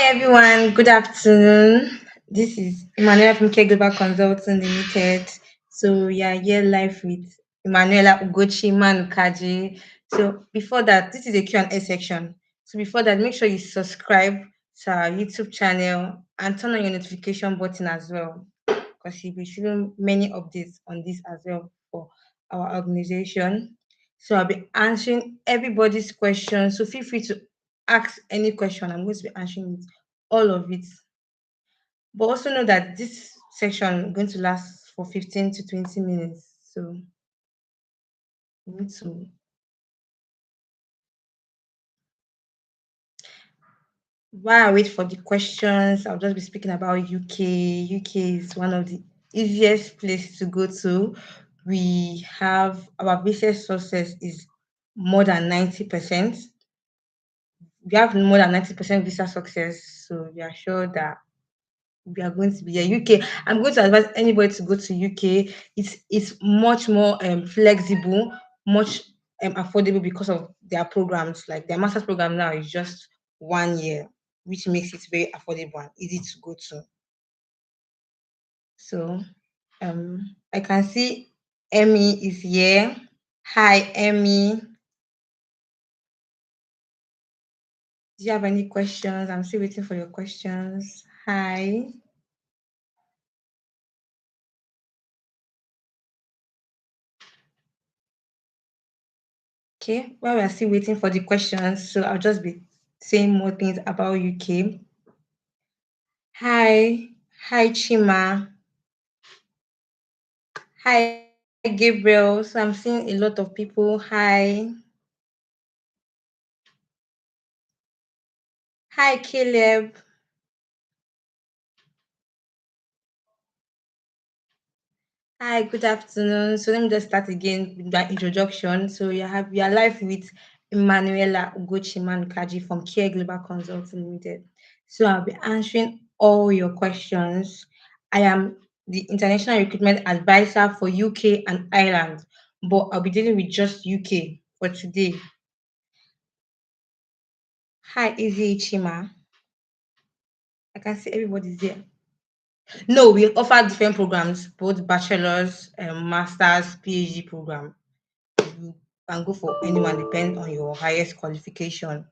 everyone, good afternoon. This is Emmanuella from Care Global Consulting Limited. So we are here live with Emmanuella, Ugochi, Manukaji. So before that, this is a Q&A section. So before that, make sure you subscribe to our YouTube channel and turn on your notification button as well, because you'll be receiving many updates on this as well for our organization. So I'll be answering everybody's questions. So feel free to ask any question. I'm going to be answering it, all of it. But also know that this section is going to last for 15 to 20 minutes. So you need to, while I wait for the questions, I'll just be speaking about UK. UK is one of the easiest places to go to. We have our visa success is more than 90%. We have more than 90% visa success. So we are sure that we are going to be here. UK, I'm going to advise anybody to go to UK. It's much more flexible, much affordable because of their programs. Like their master's program now is just 1 year, which makes it very affordable and easy to go to. So I can see Emmy is here. Hi Emmy. Do you have any questions? I'm still waiting for your questions. Hi. Okay, while we're still waiting for the questions, so I'll just be saying more things about UK. Hi, hi Chima. Hi Gabriel. So I'm seeing a lot of people. Hi. Hi Caleb. Hi, good afternoon. So let me just start again with that introduction. So we are live with Emmanuella Ugochi Manukaji from Care Global Consulting Limited. So I'll be answering all your questions. I am the international recruitment advisor for UK and Ireland, but I'll be dealing with just UK for today. Hi, Izzy Chima. I can see everybody's there. No, we offer different programs, both bachelor's, master's, PhD program. You can go for anyone, depend on your highest qualification.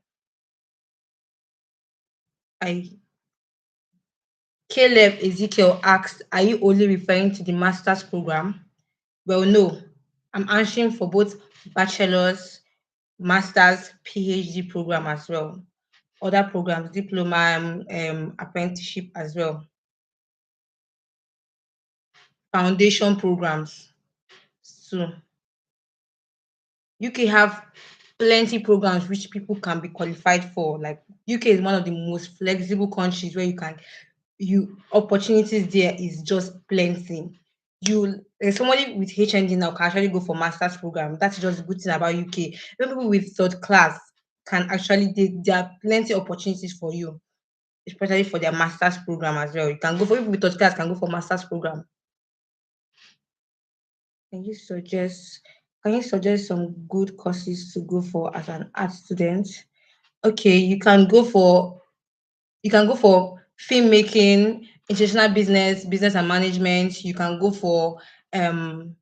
I Caleb Ezekiel asked, are you only referring to the master's program? Well, no. I'm answering for both bachelor's, master's, PhD program as well. Other programs, diploma, apprenticeship as well. Foundation programs. So UK have plenty programs which people can be qualified for. Like UK is one of the most flexible countries where you opportunities there is just plenty. You somebody with HND now can actually go for master's program. That's just a good thing about UK. Even people with third class can actually there are plenty opportunities for you, especially for their master's program as well. You can go for people with third class can go for master's program. Can you suggest can you suggest some good courses to go for as an art student? Okay, you can go for filmmaking, international business, business and management. You can go for um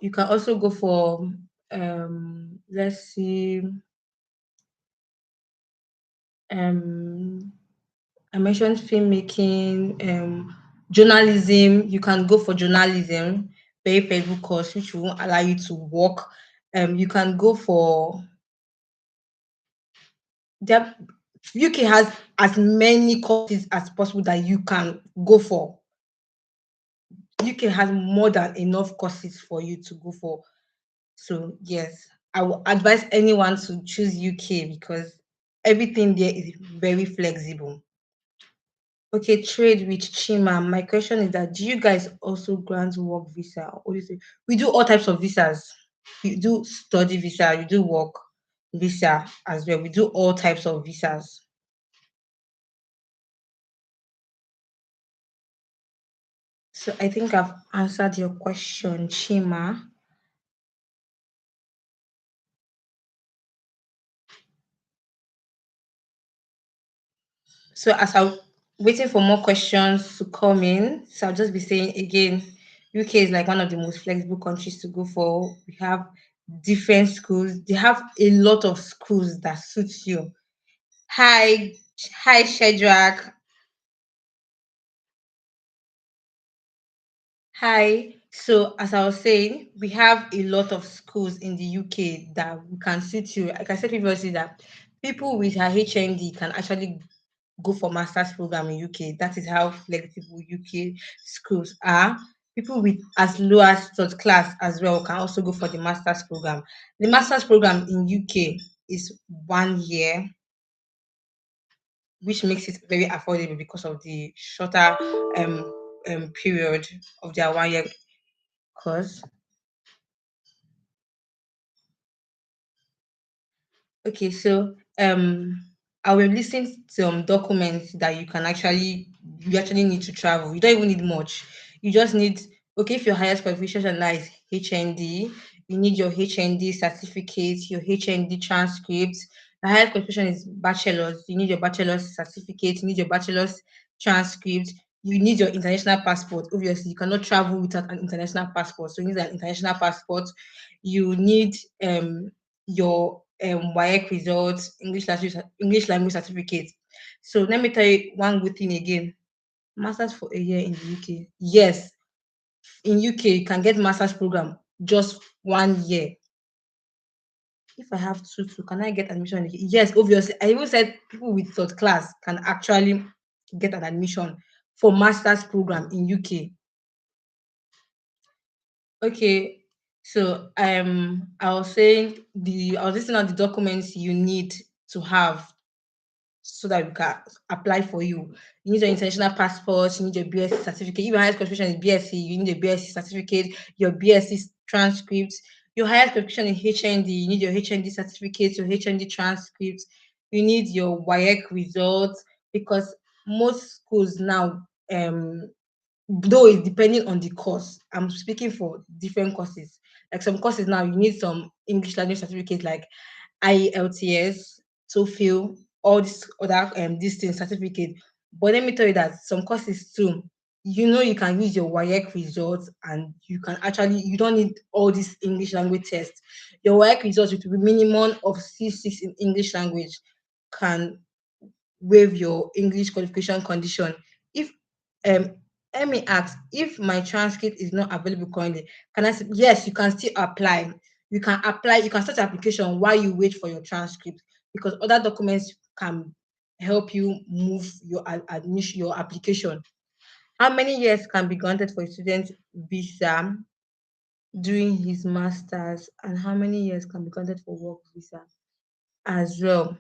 you can also go for let's see um I mentioned filmmaking, journalism. You can go for journalism, very favorable course which won't allow you to work. You can go for the UK has as many courses as possible that you can go for. UK has more than enough courses for you to go for. So yes, I will advise anyone to choose UK because everything there is very flexible. Okay, trade with Chima. My question is that do you guys also grant work visa? What do you say? We do all types of visas. We do study visa, we do work visa as well. We do all types of visas. So I think I've answered your question, Chima. So as I'm waiting for more questions to come in, so I'll just be saying again, UK is like one of the most flexible countries to go for. We have different schools. They have a lot of schools that suits you. Hi, hi, Shedrack. Hi. So, as I was saying, we have a lot of schools in the UK that we can suit you. Like I said previously, that people with a HND can actually go for master's program in UK. That is how flexible UK schools are. People with as low as third class as well can also go for the master's program. The master's program in UK is 1 year, which makes it very affordable because of the shorter period of their 1 year course. Okay, so I will listen to some documents that you actually need to travel. You don't even need much. You just need, okay, if your highest qualification now is HND, you need your HND certificate, your HND transcript. The highest qualification is bachelor's. You need your bachelor's certificate, you need your bachelor's transcript, you need your international passport. Obviously, you cannot travel without an international passport. So you need an international passport. You need your WAEC results, English language certificate. So let me tell you one good thing again. Masters for a year in the UK. Yes, in UK you can get masters program just 1 year. If I have two, can I get admission? Yes, obviously. I even said people with third class can actually get an admission for masters program in UK. Okay, so I was saying I was listing out the documents you need to have so that we can apply for you. You need your international passport, you need your BSc certificate. If your highest qualification is BSc, you need a BSc certificate, your BSc transcript. Your highest qualification in HND, you need your HND certificate, your HND transcript. You need your WAEC results because most schools now, though it's depending on the course. I'm speaking for different courses. Like some courses now, you need some English language certificate like IELTS, TOEFL, all this other this thing certificate. But let me tell you that some courses too, you can use your WAEC results and you don't need all these English language tests. Your WAEC results with a minimum of C6 in English language can waive your English qualification condition. If um Emmy asks if my transcript is not available currently, can I say yes, you can still apply. You can start your application while you wait for your transcript because other documents can help you move your admission, your application. How many years can be granted for a student visa during his masters, and how many years can be granted for work visa as well?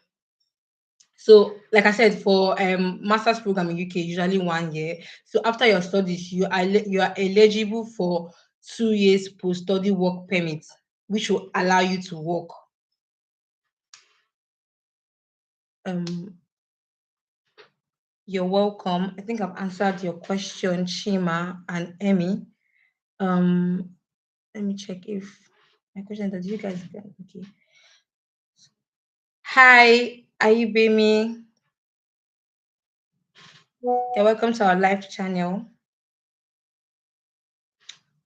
So, like I said, for master's program in UK, usually 1 year. So after your studies, you are eligible for 2 years post study work permit, which will allow you to work. Um, you're welcome. I think I've answered your question, Shima and Emmy. Um, Let me check if my question that you guys get. Okay. Hi, Ayubemi. You're welcome to our live channel.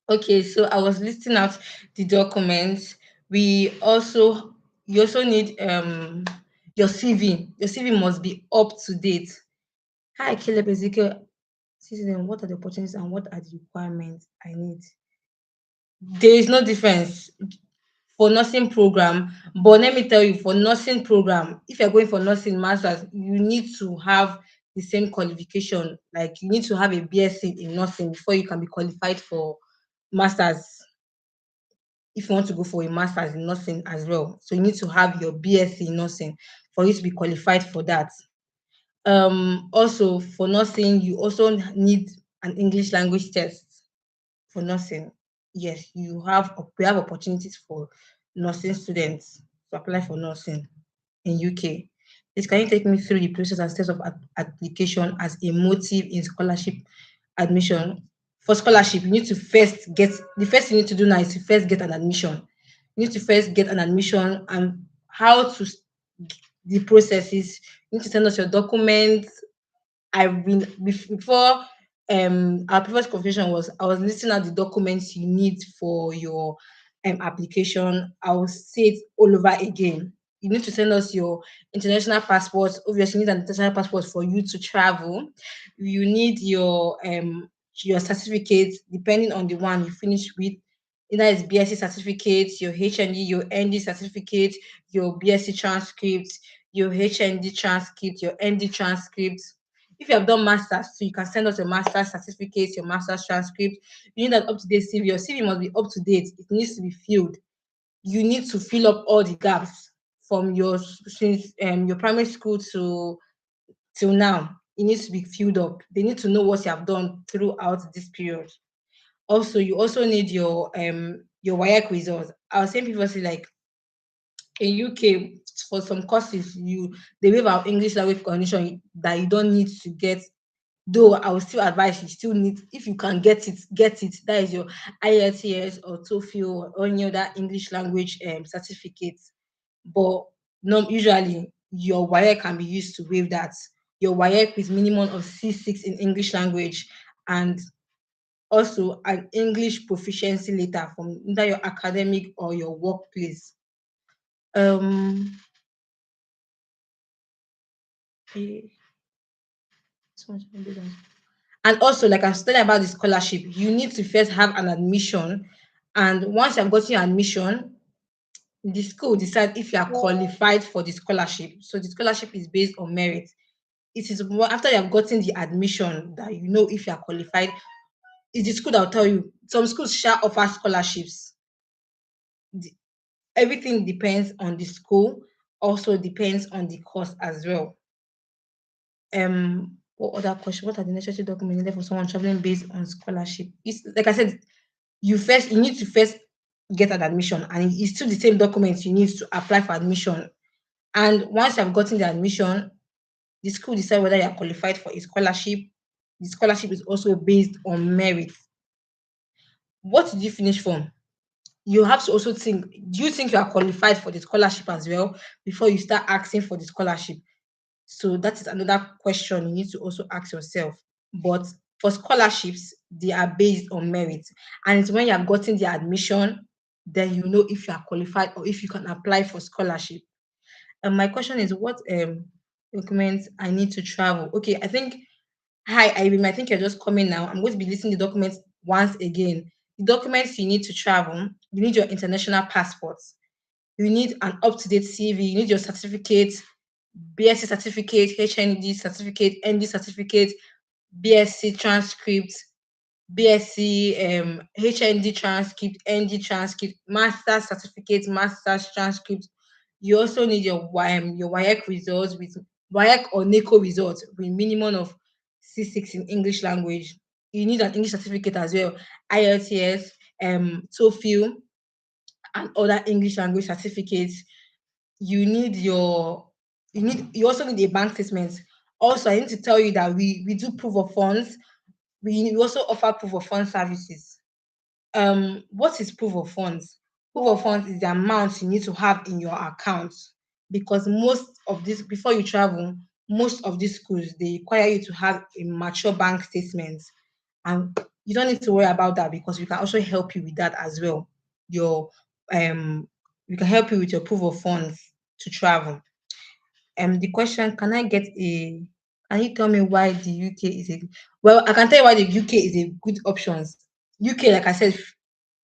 Okay, so I was listing out the documents. You also need your CV. Your CV must be up to date. Hi, Caleb Ezekiel. Citizen, what are the opportunities and what are the requirements I need? There is no difference for nursing program, but let me tell you, for nursing program, if you're going for nursing masters, you need to have the same qualification. Like you need to have a BSc in nursing before you can be qualified for masters if you want to go for a master's in nursing as well. So you need to have your BSc in nursing for you to be qualified for that. Also for nursing, you also need an English language test for nursing. Yes, we have opportunities for nursing students to apply for nursing in UK. Please, can you take me through the process and steps of application as a motive in scholarship admission? For scholarship, you need to first get the first thing you need to do now is to first get an admission. You need to first get an admission and how to the process is you need to send us your documents, I've been before our previous conversation was I was listing out the documents you need for your application. I'll say it all over again. You need to send us your international passport. Obviously, you need an international passport for you to travel. You need your certificates, depending on the one you finish with. Either it's BSc certificate, your HND, your ND certificate, your BSc transcript, your HND transcript, your ND transcript. If you have done masters, so you can send us your master's certificates, your master's transcript. You need an up-to-date CV. Your CV must be up to date. It needs to be filled. You need to fill up all the gaps from your since your primary school to till now. It needs to be filled up. They need to know what you have done throughout this period. Also, you also need your WAEC results. I was saying previously, like in UK, for some courses, they waive our English language condition that you don't need to get. Though I would still advise you still need, if you can get it, get it. That is your IELTS or TOEFL or any other English language certificate. But no, usually your WAEC can be used to waive that. Your WAEC with minimum of C6 in English language, and also an English proficiency letter from either your academic or your workplace. Um, eh, so much I did that. And also, like I was telling about the scholarship, you need to first have an admission. And once you've gotten your admission, the school decide if you are qualified for the scholarship. So the scholarship is based on merit. It is after you have gotten the admission that you know if you are qualified. It's the school that will tell you. Some schools shall offer scholarships. The- Everything depends on the school, also depends on the course as well. What other question? What are the necessary documents needed for someone traveling based on scholarship? It's like I said, you need to first get an admission, and it's still the same documents you need to apply for admission. And once you have gotten the admission, the school decide whether you are qualified for a scholarship. The scholarship is also based on merit. What did you finish from? You have to also think, do you think you are qualified for the scholarship as well before you start asking for the scholarship? So that is another question you need to also ask yourself. But for scholarships, they are based on merit. And it's when you have gotten the admission, then you know if you are qualified or if you can apply for scholarship. And my question is, what documents I need to travel? Okay, I think, hi, Ibim, I think you're just coming now. I'm going to be listing the documents once again. The documents you need to travel, you need your international passports, you need an up-to-date CV, you need your certificates, BSc certificate, HND certificate, ND certificate, BSc transcript, BSc HND transcript, ND transcript, master's certificate, master's transcript. You also need your WAEC results with WAEC or NACO results with minimum of C6 in English language. You need an English certificate as well, IELTS, TOEFL, and other English language certificates. You need you also need a bank statement. Also, I need to tell you that we do proof of funds. We also offer proof of fund services. What is proof of funds? Proof of funds is the amount you need to have in your account, because most of this, before you travel, most of these schools they require you to have a mature bank statement, and you don't need to worry about that because we can also help you with that as well. Your We can help you with your proof of funds to travel. The question, can I get a can you tell me why the UK is a well, I can tell you why the UK is a good options. UK, like I said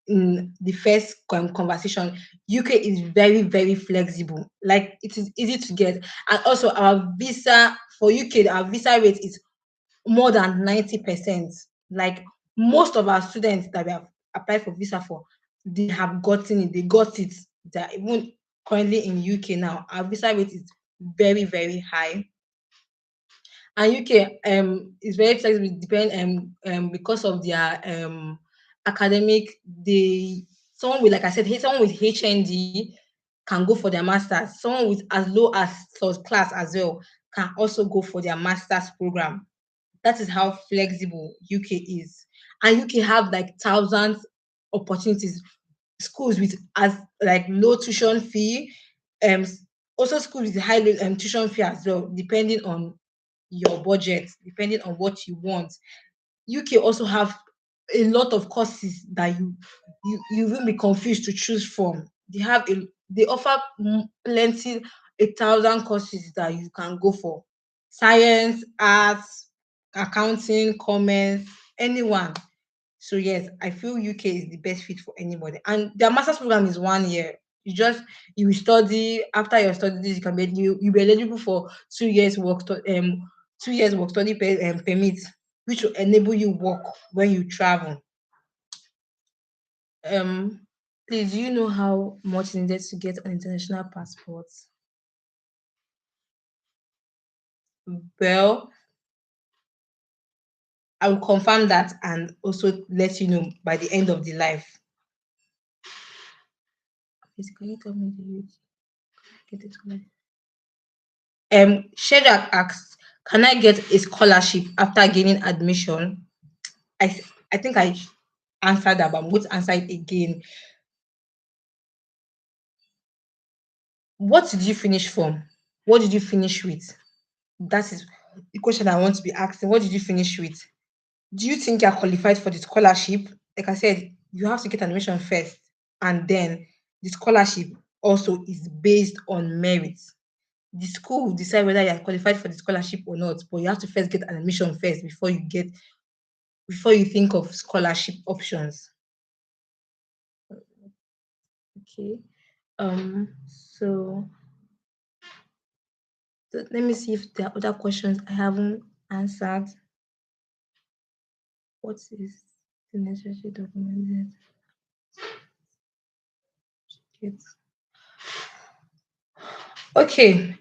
in the first conversation, UK is very, very flexible. Like it is easy to get. And also our visa for UK, our visa rate is more than 90%. Like most of our students that we have applied for visa for, they have gotten it, they got it. They're even currently in UK now. Our visa rate is very, very high. And UK is very flexible, depend because of their academic. They Someone with, like I said, someone with HND can go for their masters. Someone with as low as third class as well can also go for their masters program. That is how flexible UK is. And UK have like thousands opportunities. Schools with as like low tuition fee, um also schools with high tuition fee as well, depending on your budget, depending on what you want. UK also have a lot of courses that you will be confused to choose from. They offer plenty, 1,000 courses that you can go for. Science, arts, accounting, commerce, anyone. So yes, I feel UK is the best fit for anybody. And their master's program is 1 year. You will study. After your studies, you be eligible for 2 years work 2 years work study permit, which will enable you work when you travel. Um, please, do you know how much is needed to get an international passport? Well, I will confirm that and also let you know by the end of the life. Please, can you tell me the youth get it? Shedrack asks, "Can I get a scholarship after gaining admission?" I think I answered that, but I'm going to answer it again. What did you finish from? What did you finish with? That is the question I want to be asking. What did you finish with? Do you think you're qualified for the scholarship? Like I said, you have to get admission first, and then the scholarship also is based on merit. The school will decide whether you are qualified for the scholarship or not, but you have to first get an admission first before you think of scholarship options. Okay. So, let me see if there are other questions I haven't answered. What is the necessary document? Okay.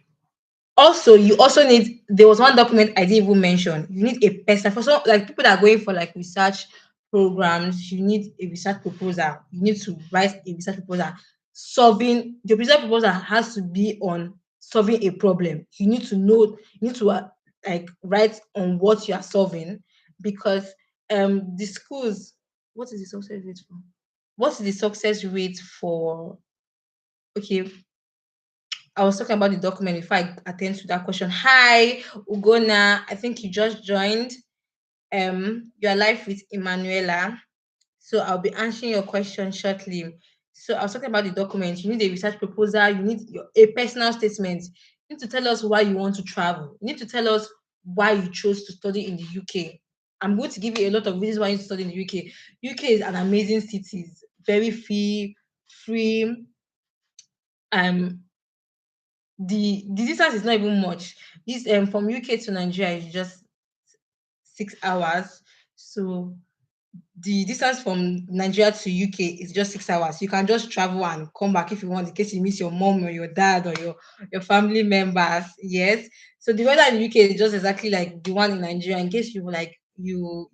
Also, you also need there was one document I didn't even mention. You need a person for some like people that are going for like research programs, you need a research proposal. You need to write a research proposal. Solving the research proposal has to be on solving a problem. You need to like write on what you are solving because the schools what is the success rate for? What is the success rate for okay, I was talking about the document before I attend to that question. Hi, Ugona. I think you just joined. You're live with Emmanuella. So I'll be answering your question shortly. So I was talking about the document. You need a research proposal. You need a personal statement. You need to tell us why you want to travel. You need to tell us why you chose to study in the UK. I'm going to give you a lot of reasons why you study in the UK. UK is an amazing city. It's very free. Um, the distance is not even much. This from UK to Nigeria is just 6 hours. So the distance from Nigeria to UK is just 6 hours. You can just travel and come back if you want, in case you miss your mom or your dad or your family members. Yes. So the weather in the UK is just exactly like the one in Nigeria. In case you like you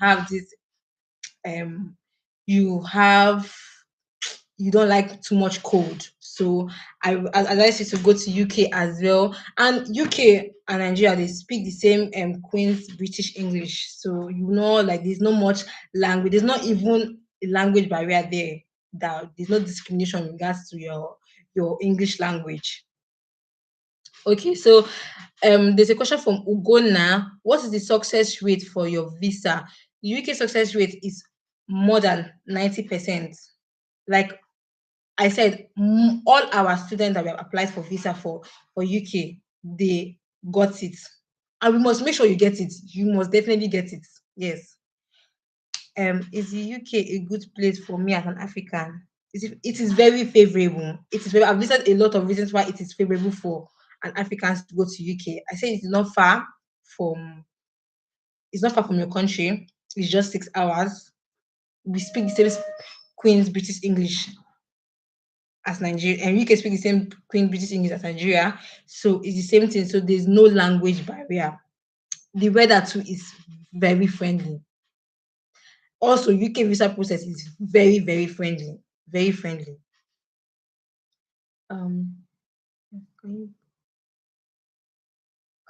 have this um you have you don't like too much cold. So I advise you to go to UK as well. And UK and Nigeria they speak the same Queen's British English. So you know like there's not much language. There's not even a language barrier there. That there's no discrimination in regards to your English language. Okay, so there's a question from Ugona. What is the success rate for your visa? The UK success rate is more than 90%. Like I said, all our students that we have applied for visa for UK, they got it, and we must make sure you get it. You must definitely get it. Yes. Is the UK a good place for me as an African? It is very favorable. It is very. I've listed a lot of reasons why it is favorable for an African to go to UK. I say it's not far from. It's not far from your country. It's just 6 hours. We speak the same Queen's British English as Nigeria, and UK speak the same Queen British English as Nigeria, so it's the same thing. So there's no language barrier. The weather too is very friendly. Also, UK visa process is very friendly, very friendly. Um, can you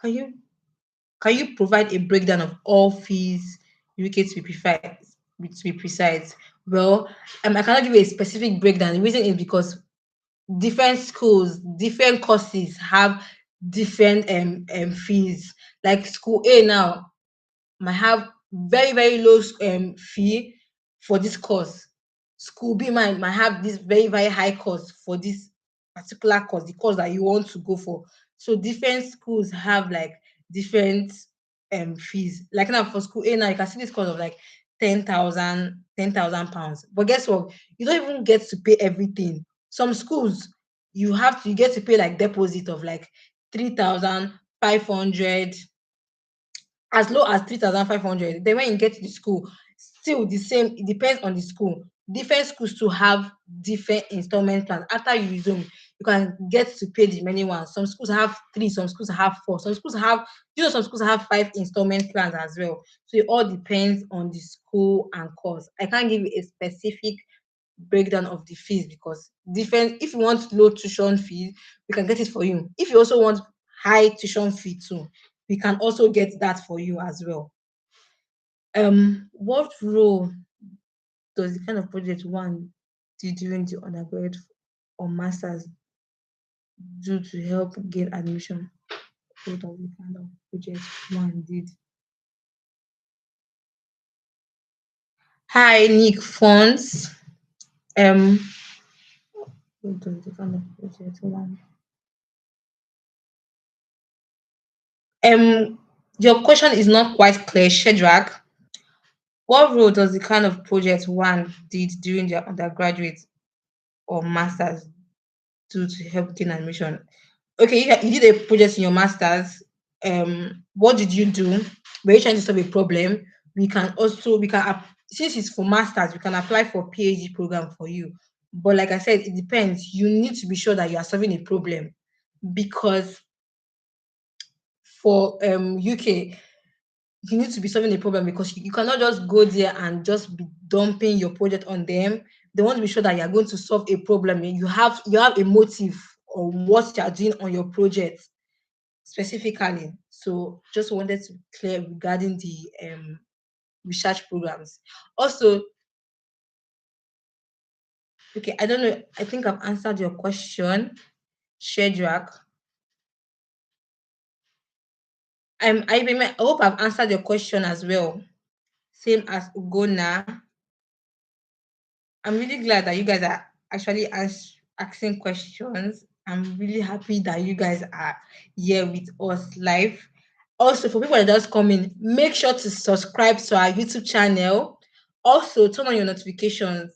can you can you provide a breakdown of all fees UK to be precise? To be precise, well, I cannot give you a specific breakdown. The reason is because different schools, different courses have different fees. Like school A now might have very very low fee for this course. School B might have this very very high cost for this particular course, the course that you want to go for. So different schools have like different fees. Like now for school A now you can see this cost of like 10,000 pounds. But guess what? You don't even get to pay everything. Some schools you get to pay like deposit of like 3,500, as low as 3,500. Then when you get to the school, still the same. It depends on the school. Different schools to have different installment plans. After you resume, you can get to pay the many ones. Some schools have three, some schools have four, some schools have, some schools have five installment plans as well. So it all depends on the school and course. I can't give you a specific breakdown of the fees because different. If you want low tuition fees, we can get it for you. If you also want high tuition fee too, we can also get that for you as well. What role does the kind of project one do during the undergraduate or masters do to help get admission? What does the kind of project one did? Hi, Nick Funds. Um, what does the kind of project one? Um, your question is not quite clear, Shedrack. What role does the kind of project one did during their undergraduate or masters do to help gain admission? Okay, you did a project in your masters. What did you do? Were you trying to solve a problem? Since it's for masters, we can apply for PhD program for you. But like I said, it depends. You need to be sure that you are solving a problem because for UK, you need to be solving a problem because you cannot just go there and just be dumping your project on them. They want to be sure that you are going to solve a problem. And you have a motive on what you are doing on your project specifically. So just wanted to clear regarding the research programs. Also, okay, I don't know. I think I've answered your question, Shedrack. I hope I've answered your question as well. Same as Ugona. I'm really glad that you guys are actually asking questions. I'm really happy that you guys are here with us live. Also, for people that just come in, make sure to subscribe to our YouTube channel. Also, turn on your notifications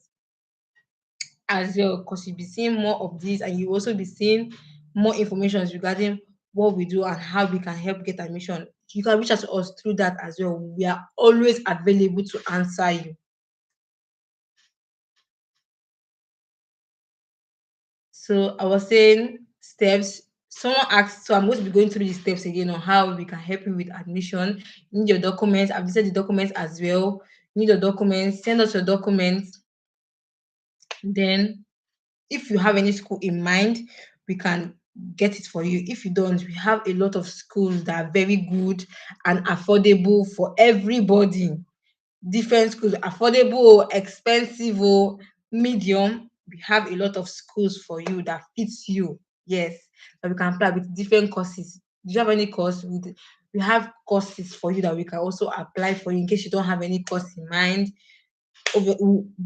as well because you'll be seeing more of these and you also be seeing more information regarding what we do and how we can help get admission. You can reach out to us through that as well. We are always available to answer you. So I was saying steps. Someone asked, so I'm going to be going through the steps again on how we can help you with admission. You need your documents. I've listed the documents as well. You need your documents. Send us your documents. Then, if you have any school in mind, we can get it for you. If you don't, we have a lot of schools that are very good and affordable for everybody. Different schools, affordable, expensive, or medium. We have a lot of schools for you that fits you. Yes, that we can apply with different courses. Do you have any course? We have courses for you that we can also apply for you in case you don't have any course in mind.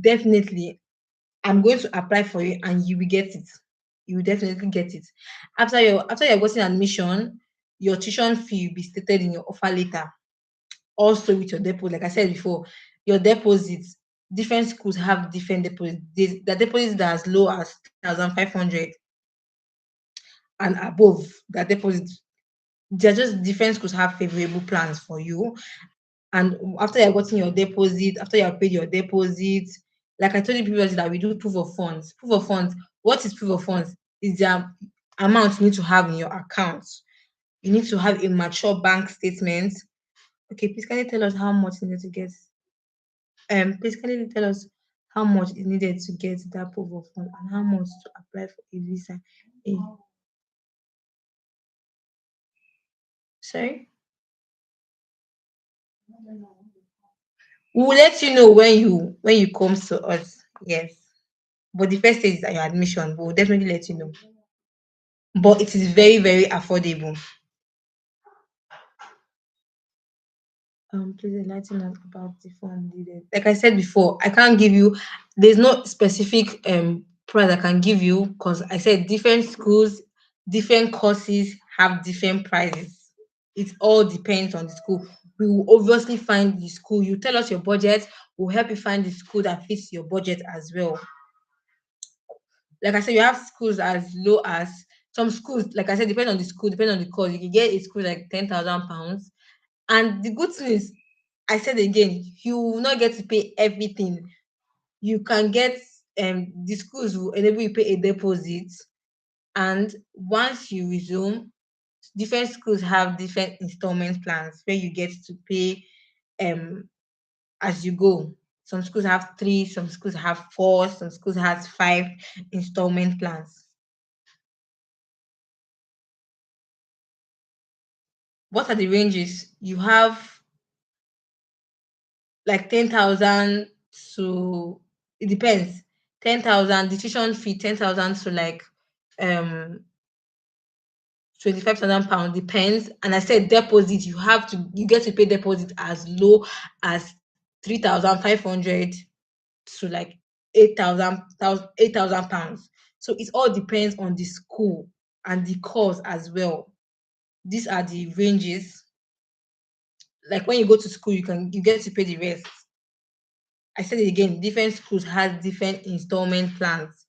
Definitely, I'm going to apply for you and you will get it. You will definitely get it. After you're getting admission, your tuition fee will be stated in your offer letter. Also with your deposit, like I said before, your deposits, different schools have different deposits. The deposits that are as low as 3,500 and above the deposit. They're just different schools have favorable plans for you. And after you're gotten your deposit, after you have paid your deposit, like I told you previously that we do proof of funds. Proof of funds. What is proof of funds? Is the amount you need to have in your account. You need to have a mature bank statement. Okay, please can you tell us how much you need to get? Please can you tell us how much is needed to get that proof of fund and how much to apply for a visa? Eh, sorry, we will let you know when you come to us. Yes, but the first stage is at your admission. We will definitely let you know. but it is very, very affordable. Please enlighten us about the fund needed. Like I said before, I can't give you. There's no specific price I can give you because I said different schools, different courses have different prices. It all depends on the school. We will obviously find the school. You tell us your budget. We'll help you find the school that fits your budget as well. Like I said, you have schools as low as some schools. Like I said, depend on the school, depend on the course. You can get a school like £10,000. And the good thing is, I said again, you will not get to pay everything. You can get the schools will enable you pay a deposit, and once you resume, different schools have different installment plans where you get to pay um as you go. Some schools have three, some schools have four, some schools has five installment plans. What are the ranges? You have like 10,000 to, it depends. 10,000 the tuition fee, 10,000 to like um 25,000 pounds, depends. And I said deposit, you get to pay deposit as low as 3,500 to like 8,000 pounds. So it all depends on the school and the course as well. These are the ranges. Like when you go to school, you get to pay the rest. I said it again, different schools has different installment plans.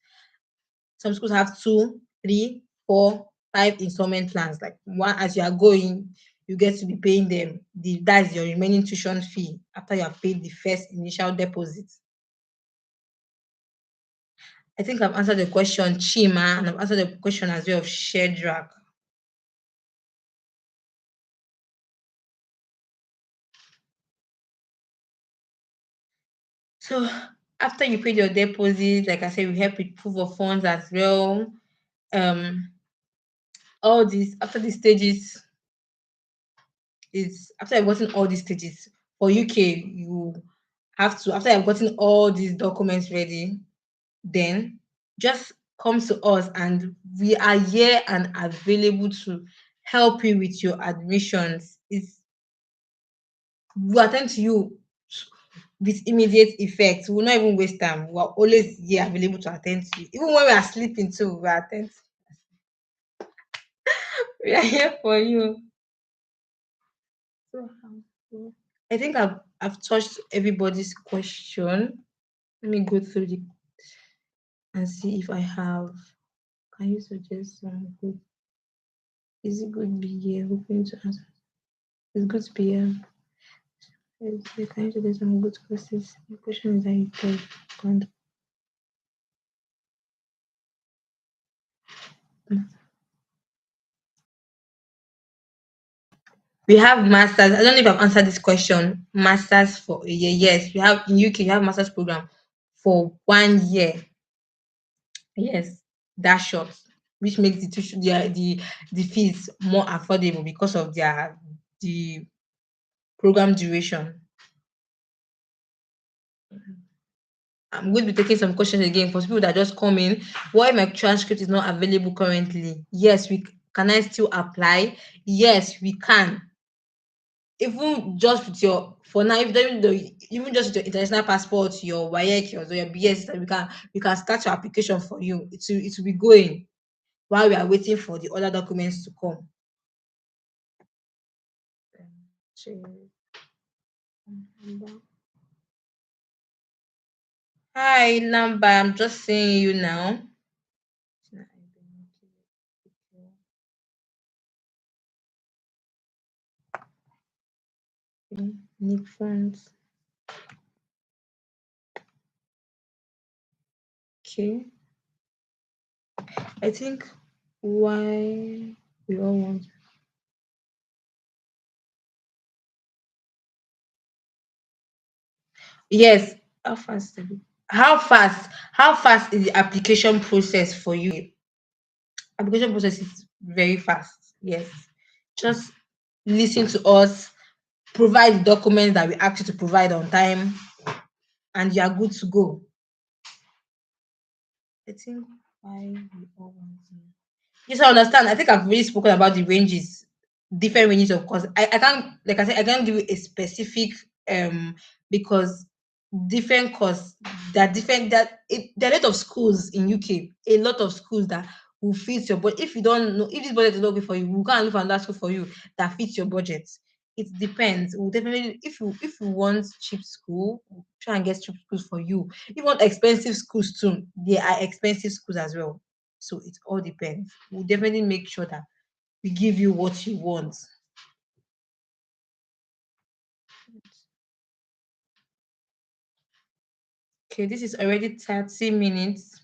Some schools have two, three, four, five installment plans. Like one, as you are going, you get to be paying them. That's your remaining tuition fee after you have paid the first initial deposit. I think I've answered the question, Chima, and I've answered the question as well of Shedrack. So after you paid your deposit, like I said, we help with proof of funds as well. Um, all these after these stages is after I've gotten all these stages for UK, you have to after I've gotten all these documents ready, then just come to us and we are here and available to help you with your admissions. We attend to you with immediate effect. We will not even waste time. We are always here available to attend to you. Even when we are sleeping too, we are attend. We are here for you. So, I think I've touched everybody's question. Let me go through the and see if I have. Can you suggest some good? Is it good be here? Hoping to answer. It's good to be here. Can you suggest some good courses? The question is that you told. We have masters. I don't know if I've answered this question. Masters for a year. Yes, we have in UK. You have masters program for 1 year. Yes, that short, which makes the tuition the fees more affordable because of the program duration. I'm going to be taking some questions again for people that just come in. Why my transcript is not available currently? Yes, can I still apply? Yes, we can. Even just with your for now, even just with your international passport, your WAEC, your BS, that we can start your application for you. It will be going while we are waiting for the other documents to come. Hi, number. I'm just seeing you now. Nick funds. Okay. I think why we all want. Yes. How fast? How fast is the application process for you? Application process is very fast. Yes. Just listen to us, provide the documents that we ask you to provide on time, and you are good to go. I think why we all want. Yes, I understand. I think I've really spoken about the ranges, different ranges of course. I can't, like I said, I can't give you a specific um because different course that different that it there are a lot of schools in UK, a lot of schools that will fit your budget. If you don't know, if this budget is not good for you, we can't look for another school for you that fits your budget. It depends. We'll definitely, if you want cheap school, we'll try and get cheap schools for you. If you want expensive schools too, there are expensive schools as well. So it all depends. We'll definitely make sure that we give you what you want. Okay, this is already 30 minutes.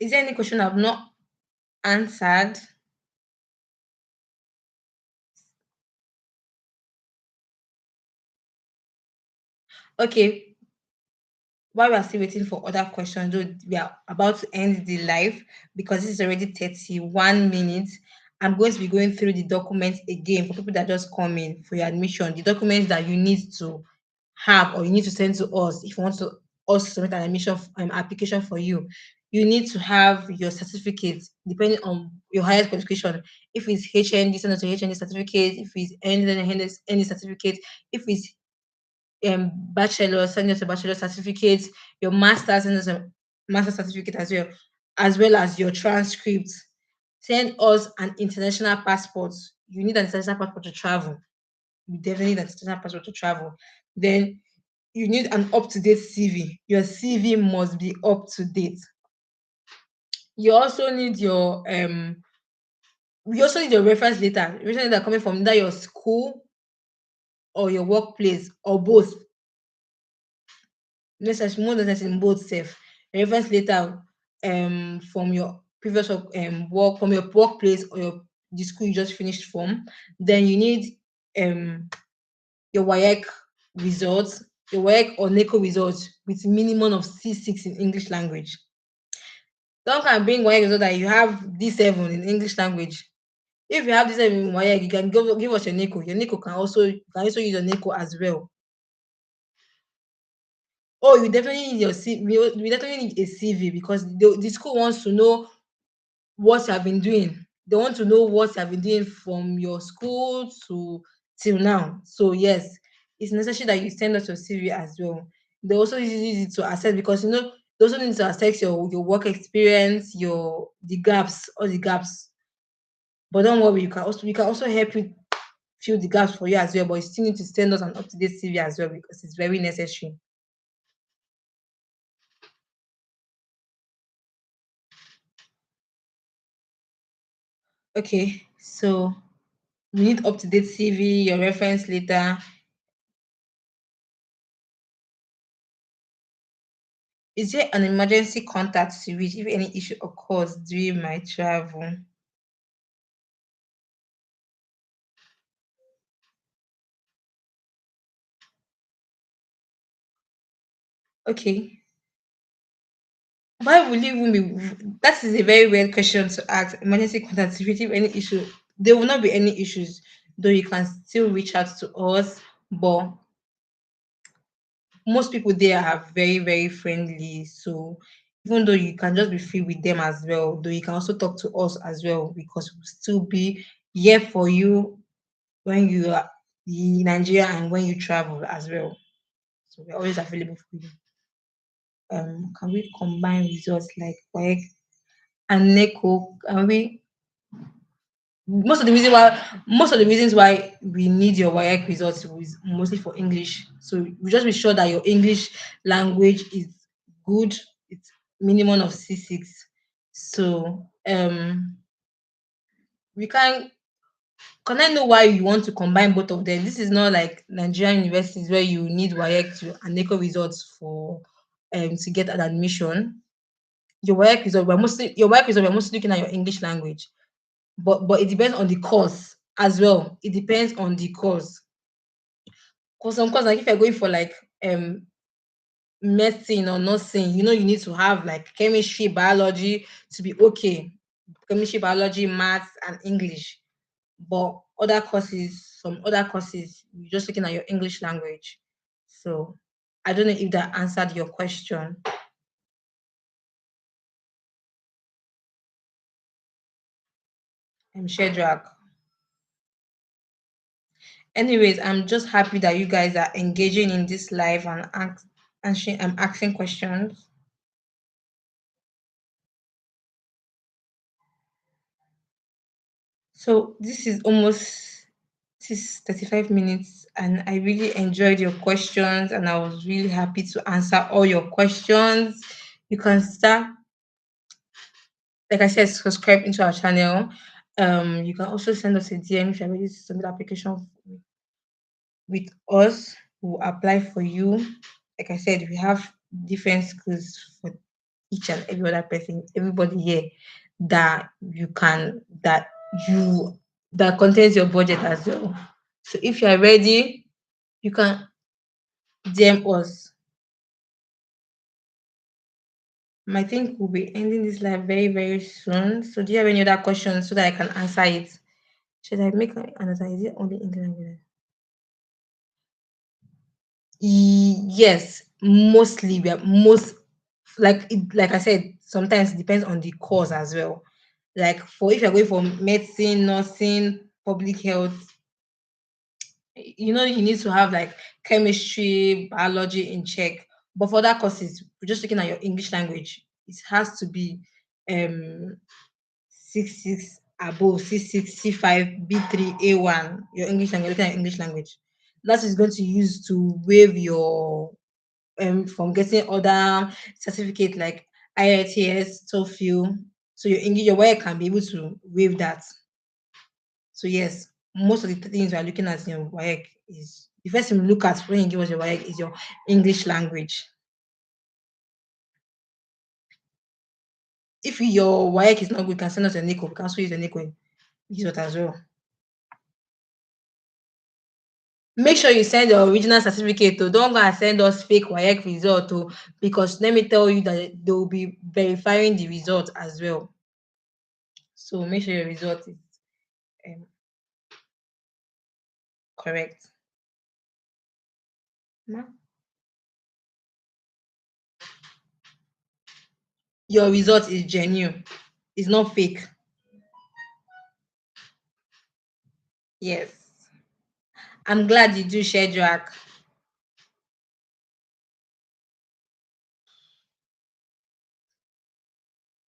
Is there any question I've not answered? Okay, while we are still waiting for other questions, though we are about to end the live because this is already 31 minutes. I'm going to be going through the documents again for people that just come in for your admission. The documents that you need to have or you need to send to us if you want to us to submit an admission application for you. You need to have your certificate depending on your highest qualification. If it's HND, send us your HND certificate. If it's ND certificate. If it's bachelor, send us a bachelor certificate. Your master, send us a master certificate as well as your transcript. Send us an international passport. You need an international passport to travel. You definitely need an international passport to travel. Then you need an up-to-date CV. Your CV must be up to date. You also need your you also need your reference letter coming from either your school or your workplace or both. Necessary, more necessary in both safe. Reference letter from your previous work from your workplace or your the school you just finished from. Then you need um your WAEC results, your WAEC or NECO results with minimum of C6 in English language. Don't can bring WAEC result that you have D7 in English language. If you have D7 in WAEC, you can give us your NECO. Your NECO can also you can also use your NECO as well. Oh, you definitely need your we definitely need a CV because the school wants to know what you have been doing. They want to know what you have been doing from your school to till now. So yes, it's necessary that you send us your CV as well. They also use it to assess because they also need to assess your work experience, your the gaps, all the gaps. But don't worry, we can also help you fill the gaps for you as well. But you still need to send us an up to date CV as well because it's very necessary. Okay, so we need up to date CV, your reference letter. Is there an emergency contact to reach if any issue occurs during my travel? Okay. Why will you even be? That is a very weird question to ask. Emergency contact to reach if any issue. There will not be any issues, though you can still reach out to us. But most people there are very, very friendly. So even though you can just be free with them as well, though you can also talk to us as well because we'll still be here for you when you are in Nigeria and when you travel as well. So we're always available for you. Can we combine results like WAEC and NECO? Can we most of the reasons why we need your WAEC results is mostly for English. So we just be sure that your English language is good. It's minimum of C6. So we can I know why you want to combine both of them? This is not like Nigerian universities where you need WAEC and NECO results for to get an admission. Your work result we're mostly looking at your English language. But it depends on the course as well. It depends on the course. Because some course, like if you're going for like medicine or nursing, you need to have like chemistry, biology to be okay. Chemistry, biology, maths, and English. But some other courses, you're just looking at your English language. So I don't know if that answered your question. Shedrack. Anyways, I'm just happy that you guys are engaging in this live and asking questions. So this is almost 35 minutes, and I really enjoyed your questions, and I was really happy to answer all your questions. You can start, like I said, subscribe into our channel. You can also send us a DM if you're ready to submit application with us. We'll apply for you. Like I said, we have different schools for each and every other person, everybody here that you can you that contains your budget as well. So if you are ready, you can DM us. I think we'll be ending this live very, very soon. So do you have any other questions so that I can answer it? Should I make another? Is it only English language? Yes, mostly we are most like I said, sometimes it depends on the course as well. Like for if you're going for medicine, nursing, public health, you need to have like chemistry, biology in check. But for that courses, we're just looking at your English language. It has to be um 6 6 above, C6, C5, B3, A1, your English language, looking at English language. That is going to use to waive your from getting other certificate like IELTS, TOEFL. So your English, your work can be able to waive that. So yes, most of the things we are looking at in your work is the first thing we look at when you give us your work is your English language. If your work is not good, you can send us a NICO. We can also use a NICO. Use it as well. Make sure you send the original certificate to. Don't go and send us fake WAEC result to, because let me tell you that they will be verifying the result as well. So make sure your result is um, correct. Ma? Your result is genuine. It's not fake. Yes. I'm glad you do share Jack.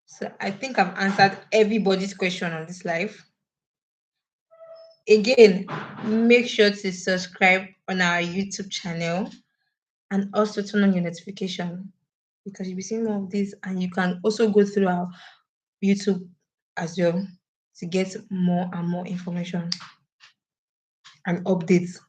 So I think I've answered everybody's question on this live. Again, make sure to subscribe on our YouTube channel and also turn on your notification because you'll be seeing more of this, and you can also go through our YouTube as well to get more and more information and updates.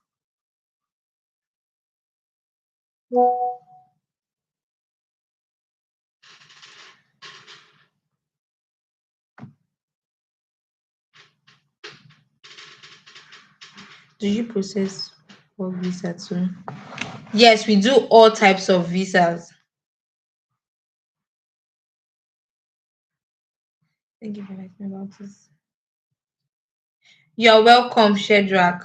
Do you process for visa too? Yes, we do all types of visas. Thank you for letting me about this. You're welcome, Shedrack.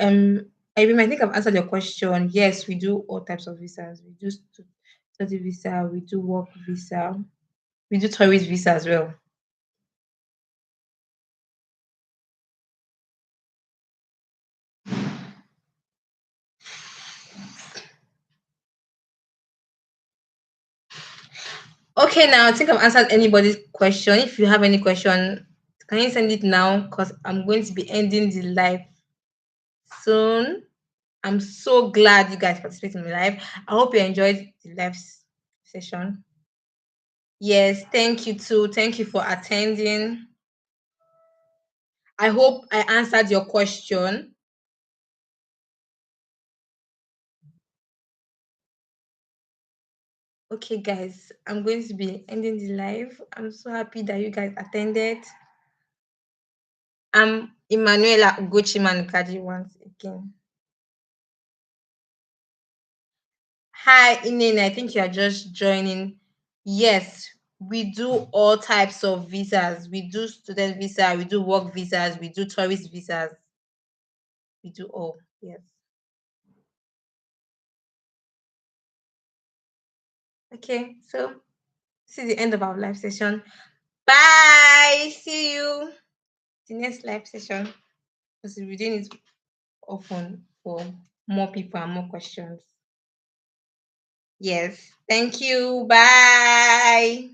Um, I think I've answered your question. Yes, we do all types of visas. We do study visa, we do work visa, we do tourist visa as well. Okay, now I think I've answered anybody's question. If you have any question, can you send it now? Because I'm going to be ending the live soon. I'm so glad you guys participated in the live. I hope you enjoyed the live session. Yes, thank you too. Thank you for attending. I hope I answered your question. Okay, guys, I'm going to be ending the live. I'm so happy that you guys attended. I'm Emmanuella Ugochi Manukaji once again. Hi, Inen. I think you are just joining. Yes, we do all types of visas. We do student visa, we do work visas, we do tourist visas. We do all. Yes. Okay, so this is the end of our live session. Bye. See you the next live session. Because we're doing it often for more people and more questions. Yes. Thank you. Bye.